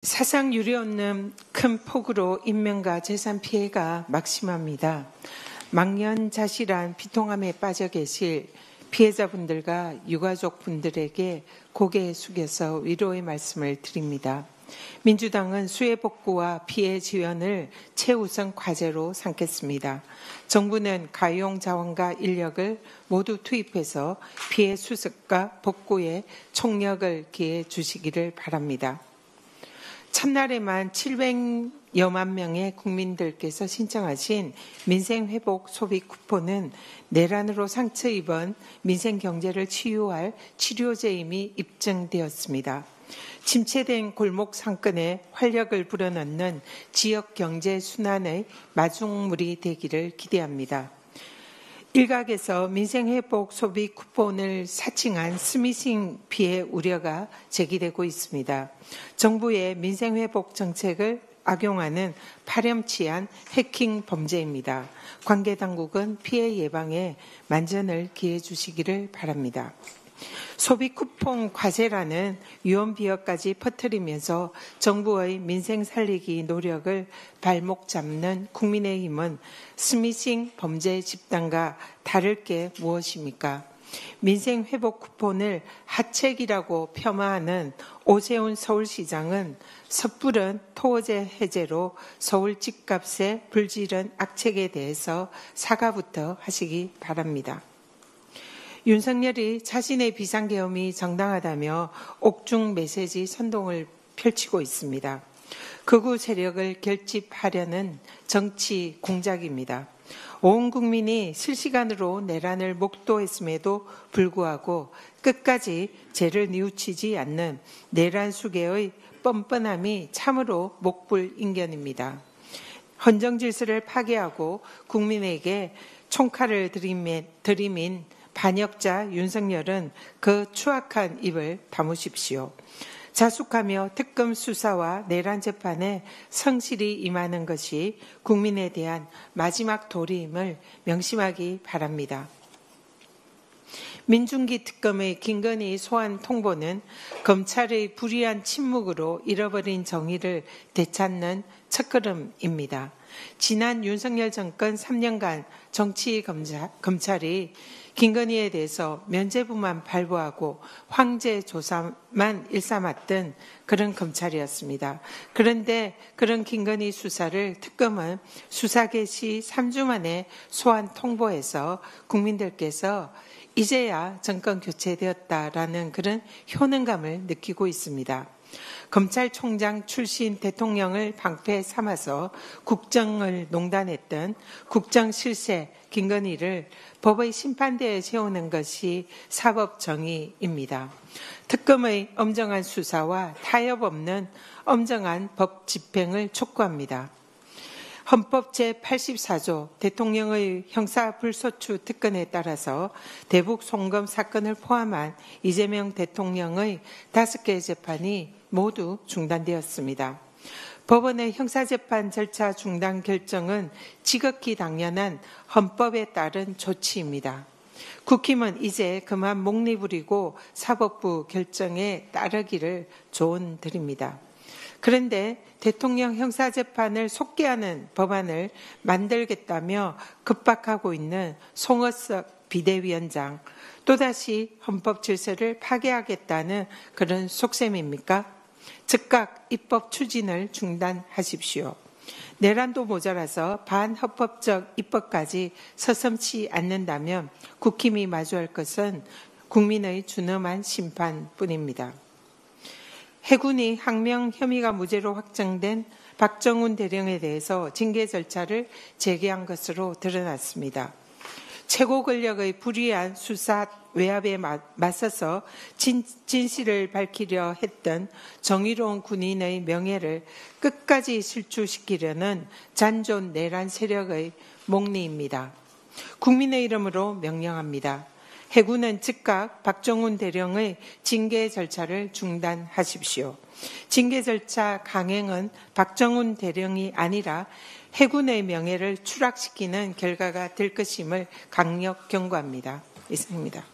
사상 유례없는 큰 폭우로 인명과 재산 피해가 막심합니다. 망연자실한 비통함에 빠져 계실 피해자분들과 유가족분들에게 고개 숙여서 위로의 말씀을 드립니다. 민주당은 수해 복구와 피해 지원을 최우선 과제로 삼겠습니다. 정부는 가용 자원과 인력을 모두 투입해서 피해 수습과 복구에 총력을 기해 주시기를 바랍니다. 첫날에만 700여만 명의 국민들께서 신청하신 민생회복 소비 쿠폰은 내란으로 상처 입은 민생 경제를 치유할 치료제임이 입증되었습니다. 침체된 골목 상권에 활력을 불어넣는 지역 경제 순환의 마중물이 되기를 기대합니다. 일각에서 민생회복 소비 쿠폰을 사칭한 스미싱 피해 우려가 제기되고 있습니다. 정부의 민생회복 정책을 악용하는 파렴치한 해킹 범죄입니다. 관계 당국은 피해 예방에 만전을 기해 주시기를 바랍니다. 소비 쿠폰 과세라는 유언 비어까지 퍼뜨리면서 정부의 민생 살리기 노력을 발목 잡는 국민의힘은 스미싱 범죄 집단과 다를 게 무엇입니까? 민생 회복 쿠폰을 하책이라고 폄하하는 오세훈 서울시장은 섣부른 토어제 해제로 서울 집값의 불지른 악책에 대해서 사과부터 하시기 바랍니다. 윤석열이 자신의 비상계엄이 정당하다며 옥중 메시지 선동을 펼치고 있습니다. 극우 세력을 결집하려는 정치 공작입니다. 온 국민이 실시간으로 내란을 목도했음에도 불구하고 끝까지 죄를 뉘우치지 않는 내란 수괴의 뻔뻔함이 참으로 목불인견입니다. 헌정질서를 파괴하고 국민에게 총칼을 들이민 반역자 윤석열은 그 추악한 입을 다무십시오. 자숙하며 특검 수사와 내란 재판에 성실히 임하는 것이 국민에 대한 마지막 도리임을 명심하기 바랍니다. 민중기 특검의 김건희 소환 통보는 검찰의 불의한 침묵으로 잃어버린 정의를 되찾는 첫걸음입니다. 지난 윤석열 정권 3년간 검찰이 김건희에 대해서 면죄부만 발부하고 황제 조사만 일삼았던 그런 검찰이었습니다. 그런데 그런 김건희 수사를 특검은 수사 개시 3주 만에 소환 통보해서 국민들께서 이제야 정권 교체되었다라는 그런 효능감을 느끼고 있습니다. 검찰총장 출신 대통령을 방패 삼아서 국정을 농단했던 국정실세 김건희를 법의 심판대에 세우는 것이 사법정의입니다. 특검의 엄정한 수사와 타협 없는 엄정한 법 집행을 촉구합니다. 헌법 제84조 대통령의 형사불소추 특권에 따라서 대북 송금 사건을 포함한 이재명 대통령의 5개의 재판이 모두 중단되었습니다. 법원의 형사재판 절차 중단 결정은 지극히 당연한 헌법에 따른 조치입니다. 국힘은 이제 그만 목리 부리고 사법부 결정에 따르기를 조언드립니다. 그런데 대통령 형사재판을 속개하는 법안을 만들겠다며 급박하고 있는 송어석 비대위원장, 또다시 헌법 질서를 파괴하겠다는 그런 속셈입니까? 즉각 입법 추진을 중단하십시오. 내란도 모자라서 반헌법적 입법까지 서슴지 않는다면 국힘이 마주할 것은 국민의 준엄한 심판뿐입니다. 해군이 항명 혐의가 무죄로 확정된 박정훈 대령에 대해서 징계 절차를 재개한 것으로 드러났습니다. 최고 권력의 불의한 수사 외압에 맞서서 진실을 밝히려 했던 정의로운 군인의 명예를 끝까지 실추시키려는 잔존 내란 세력의 목리입니다. 국민의 이름으로 명령합니다. 해군은 즉각 박정훈 대령의 징계 절차를 중단하십시오. 징계 절차 강행은 박정훈 대령이 아니라 해군의 명예를 추락시키는 결과가 될 것임을 강력 경고합니다. 이상입니다.